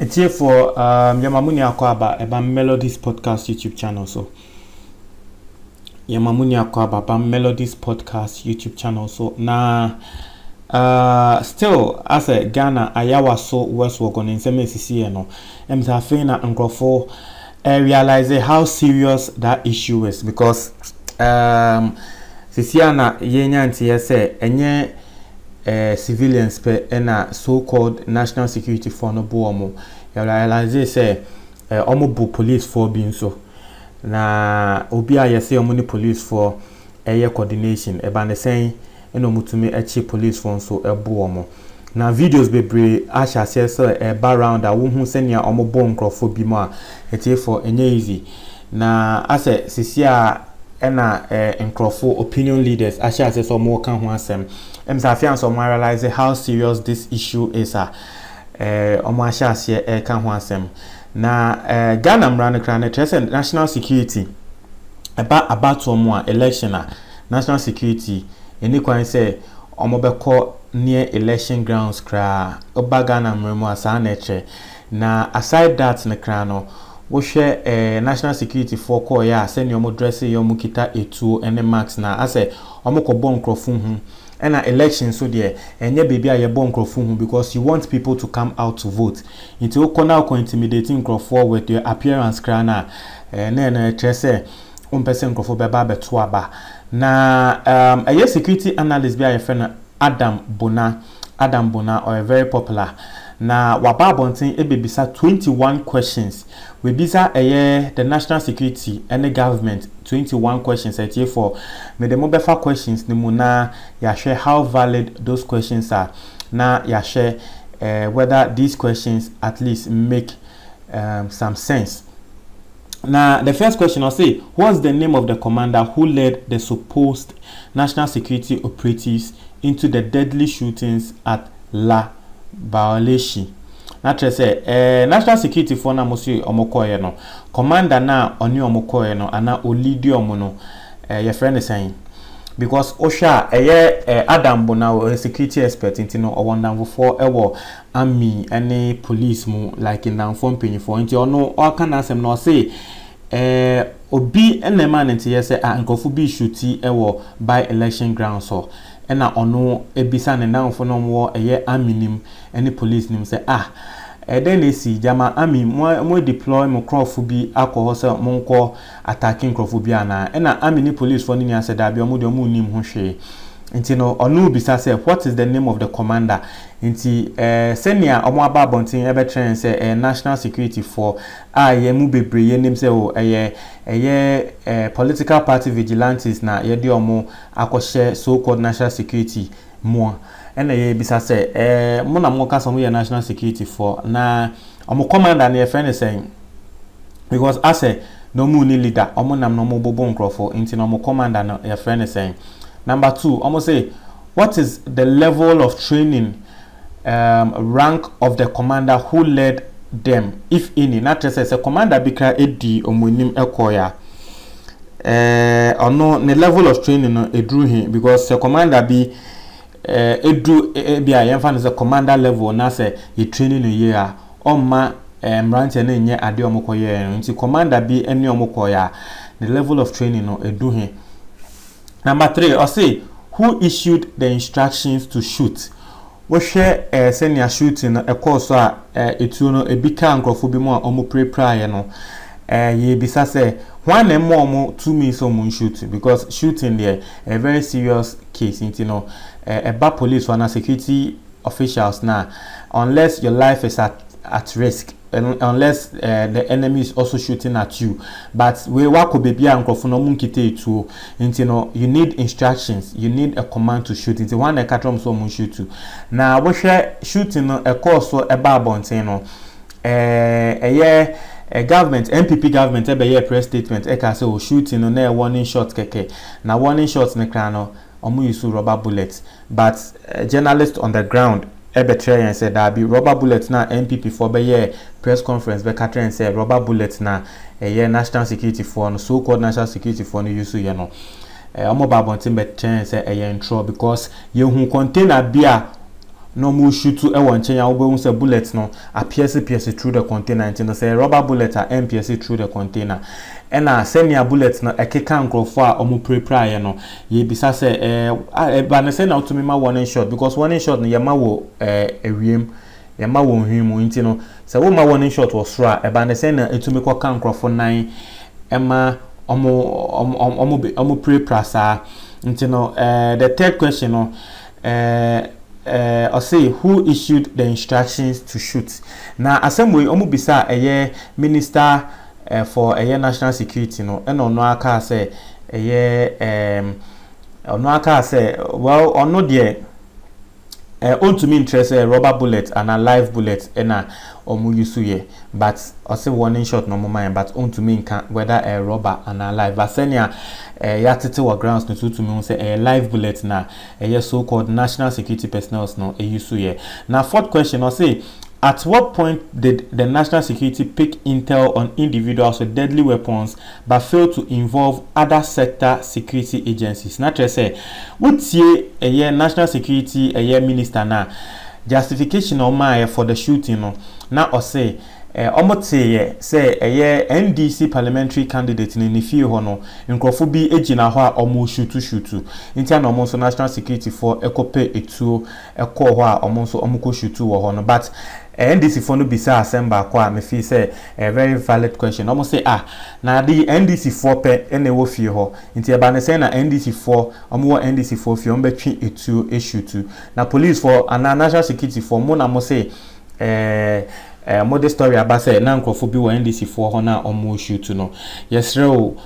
It's here for Yamamuni Akwaba about Melodies Podcast YouTube channel. So Yamamuni Akwaba about Melodies Podcast YouTube channel. So now still as a Ghana ayawaso West Wagon in MCC no Mzafina and Grofo realize how serious that issue is because Sisiana Yenyanti say enye civilians pe na so-called national security for no bomo. You realize say omo bu police for being so. Na obi a yese omo ni police for air coordination. Eba ne saying eno mutumi echi police for so bomo. Na videos bebre asha say so round a wo hu senia omo bo nkrofo bi mo a etie for enye easy. Na ase sisia ena nkrofo opinion leaders asha say so mo kan ho asem. Msafian so realize how serious this issue is omo asha say kan ho asem. Na Ghana mrano krane trese national security about omo election national security eni kwan say omo beko near election grounds kra oba Ghana mremo asa na eche na aside that ne krano wo hwe national security for call ya send your dress your mukita etu ene max na ase omo ko bon krofo hu ena election so there enye baby aye bon krofo hu because you want people to come out to vote into okona ko intimidating krofo with your appearance kra na na trese person krofo beba beto aba na a security analyst bi aye friend Adam Bona or very popular na wababontin ebebisa 21 questions we bisa the national security and the government 21 questions at here for me the mobefa questions ni muna ya share how valid those questions are na ya share whether these questions at least make some sense. Now, the first question I'll say, what's the name of the commander who led the supposed national security operatives into the deadly shootings at La Baoleshi? Naturally, say, national security for na Monsieur Omokoye no commander na oni Omokoye no ana olidi omono your friend is saying because Osha Adam Bona a security expert into no wonderful for ewo army any police mu like in down phone penny for into no all can asem no say obi ene man into yes ankofu bi shuti ewo by election ground so ena ono ebisa ne down for no mo aminim any police nim say then they see jama army mo deploy mo crowd bi alcohol say mo nko attacking crowd bi ana ena army ni police for ni say da bi omo de omo nim ho hwe nti no onu bisa say what is the name of the commander nti senior omo ababontin ebe train say national security for ye mu bebre ye nim say o political party vigilantes na ye de omo akoshe so called national security mo ena ye bisa say mo na mo ka so mo national security for na omo commander na ye friend saying because as a no mu ni leader omo nam no mo bobo nkrofo nti no mo commander na ye friend saying. Number 2, almost say, what is the level of training, rank of the commander who led them, if any? Not just as a commander, because Edi Omunim Ekoya. Or no, the level of training it drew him because the commander be Edu Ebi is a commander level. Now say he training a year. Ma ranting in year Addo Omokoya. Until commander be any Omokoya, the level of training it drew him. Number 3, I say, who issued the instructions to shoot? We share senior shooting a course etuno a big nkrofo bi mo omo pray no ye bisa say one and more 2 minutes on shoot because shooting there a very serious case you know about police or security officials now unless your life is at risk unless the enemy is also shooting at you but we wako baby nkrofo no munkite etu nti no you need instructions you need a command to shoot nti one ekatrom so mun shoot na wo hwe shooting no e course so eba abonten no government MPP government ebe press statement e ka say o shooting no na warning shot keke na warning shots ne kra no omo use rubber bullets but journalists on the ground Ebetre and said that be rubber bullets na MPP for be press conference be Catherine said rubber bullets na national security for no so called national security for no use you know omo babontin be chen say intro because you hu container bia no mu shoot to e won chen ya wo say bullet no appears through the container no say rubber bullet are MPS through the container ena senia bullet no ekeka nkrofo a omo prepare no ye bisa say ba na say na to me ma warning shot because warning shot no ye ma wo ewiem ye ma wo hwimu nti no say wo ma warning shot was ra e ba na say na etumi kwa kan nkrofo nan ema omo prepare sa nti no the third question no or say who issued the instructions to shoot. Now assembly omu bisa minister for national security no and ono aka say ono aka say well ono there on to me interest rubber bullet and a live bullet and omu yusu ye but I say warning shot no mind but on to me whether a rubber and a live but senia yatete wa grounds no to me say a live bullet na so called national security personnel no yusu ye. Now fourth question I say at what point did the national security pick intel on individuals with deadly weapons but fail to involve other sector security agencies? Not just say what's a national security minister na justification on my for the shooting no now or say say NDC parliamentary candidate in Nifie hono nkrofo bi ejina ho a omo shutu ntia na omo so national security for ekope etuo ekọ ho a omo so omo ko shutu wo hono but NDC for no bisa assemble kwa me feel say a very valid question omo say na the NDC for pe ene wo fie ho ntia ba ne say na NDC for omo wo NDC for fie omo betwi etuo eshutu na police for and national security for mo na mo say modest story about say na nkrofo bi wa NDC for ho na omo shoot no yesre o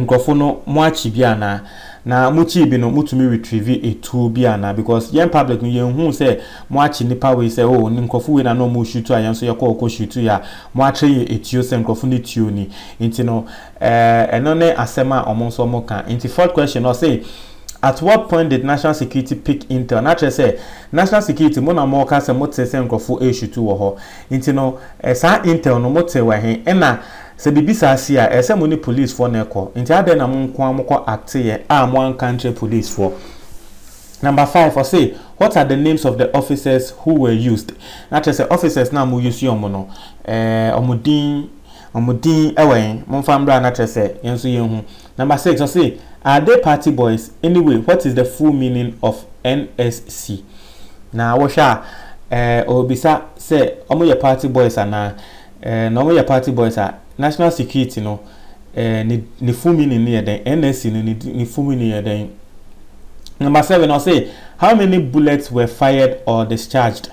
nkrofo no mo achi bia na muchi bi no mutumi retrieve etuo bia na because yen public no yen hu say mo achi nipa we say oh nkrofo we na no mo shoot ayan so yakọ shoot ya mo atre etuo say nkrofo ni tuo ni nti no eno ne asema omo so mo kan nti fourth question no say at what point did national security pick intel? Naturally say national security mo na mo ka say mo tse nkrofo eshutu wo ho nti no sa intel no mo tse wa he na se bibisa asia se mo ni police for na ekọ nti ade na mo nko amko act ye mo an country police for. Number 5 or say what are the names of the officers who were used? Naturally say officers na mo use yomo no omudin ewen mo famra naturally say yenso yenhu. Number 6 or say are they party boys? Anyway, what is the full meaning of NSC? Now, washa obisa say omo ye party boys ana no omo ye party boys are national security no ni full meaning near the NSC ni full meaning near the. Number 7 I'll say how many bullets were fired or discharged?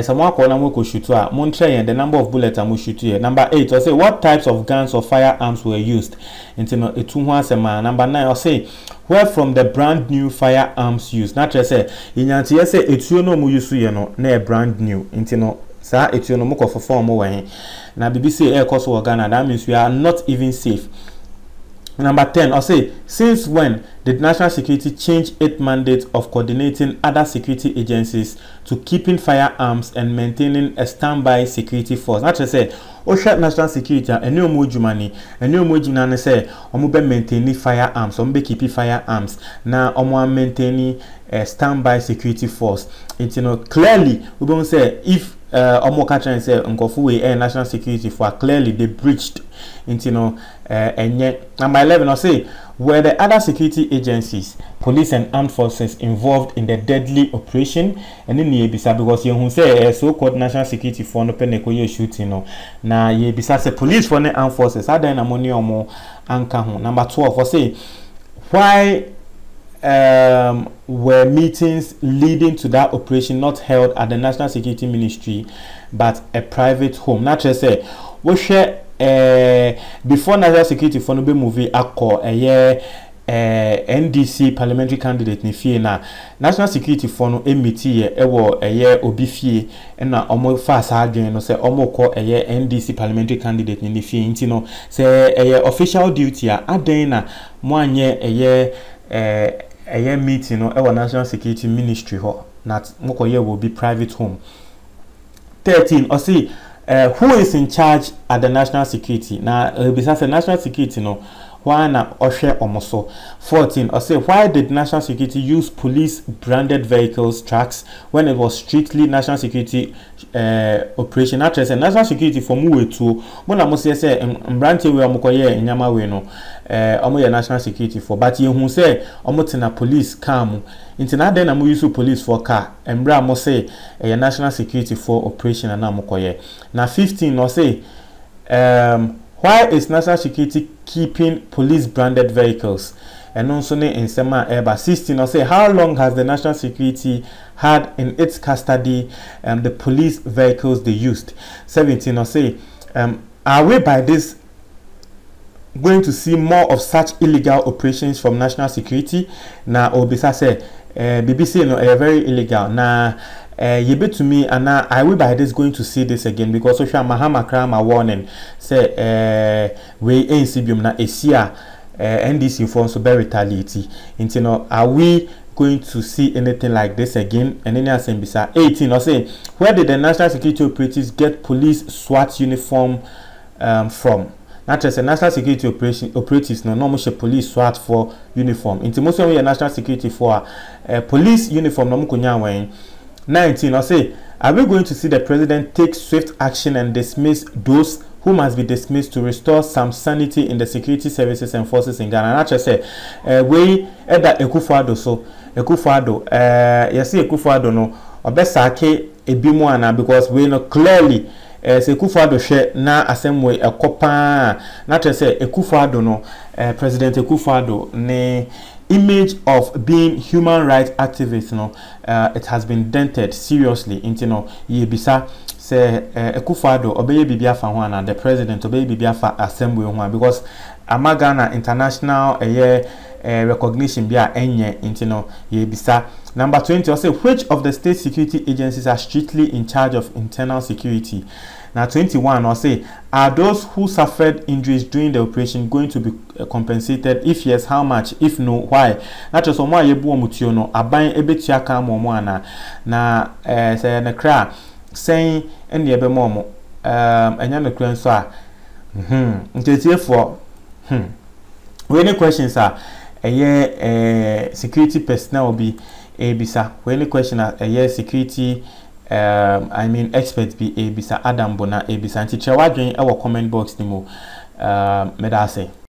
Someone call them go shoot to Montreal the number of bullets I'm shoot here. Number 8 I'll say what types of guns or firearms were used? Into Number 9 I'll say where from the brand new firearms used? Not just say in yanti say it's no mu use no na brand new into no sa it's no mo for form way. Now BBC air cost for Ghana that means we are not even safe. Number 10, I'll say, since when did national security change its mandate of coordinating other security agencies to keeping firearms and maintaining a standby security force? Not just say, Osha national security, a new mojumani, say, Omobe maintaining firearms, Ombe keeping firearms, now Omo maintaining a standby security force. It's clearly, we don't say if Omo Katran and say Nkofu air national security for clearly they breached into and yet number 11 I'll say were the other security agencies, police and armed forces involved in the deadly operation and then ye bisa because you say so-called national security for no peneko ye shooting no na ye bisa say police for the armed forces are then ammonia more anchor. Number 12 I'll say why were meetings leading to that operation not held at the National Security Ministry but a private home? Naturally say we share before National Security for no be movie akọ NDC parliamentary candidate ni fie na National Security for no emiti ye ewo obi fie na omo fa sa adwen no se omo kọ NDC parliamentary candidate ni fie nti no se official duty a aden na mo anye meeting no our National Security Ministry ho not mokoye will be private home. 13 or see who is in charge at the national security now besides the national security no why na ohwe omoso. 14 or say why did national security use police branded vehicles trucks when it was strictly national security operation? Actually, national security for mu wetu bona mo say mbrante we amokoye nyama we no omo ye national security for, but ye hu say omo tena police car mu nti na den na mo use police for car embra mo say national security for operation na amokoye. Na 15 or say why is national security keeping police branded vehicles? And also in Sema Eba. 16 or say how long has the national security had in its custody the police vehicles they used? 17 or say are we by this going to see more of such illegal operations from national security? Na obisa say BBC no very illegal na you bet to me and now I will by this going to see this again because social Mahama Krama warning say we ain't sibium na esia NDC for so very retaliate. You know, are we going to see anything like this again? And then I say 18 or say where did the national security operatives get police SWAT uniform from? Not just a national security operatives no normal police SWAT for uniform. Into most of your national security for police uniform no mukunya wen. 19 or say are we going to see the president take swift action and dismiss those who must be dismissed to restore some sanity in the security services and forces in Ghana? Not just say we that Akufo Addo so Akufo Addo yes Akufo Addo no obesake ebimu ana because we know clearly say Akufo Addo share na assemble a kopa not just say Akufo Addo no President Akufo Addo ne image of being human rights activist, you know, it has been dented seriously into no yebisa say Akufo Addo obey bibia fa ho na the president obey bibia fa assembly ho because Amagana international recognition bia enye into no yebisa. Number 20 or say which of the state security agencies are strictly in charge of internal security? Now 21 or say are those who suffered injuries during the operation going to be compensated? If yes, how much? If no, why? Not just omo ayebu omutio no aban ebetua ka mo ana na say na kra saying ene ebe mo enya no kran so a ntetie for we any questions are security personnel be ebisa we any question are security I mean experts be ebisa Adam Bona ebisa nti chewa dwen e wo comment box ni mo me da say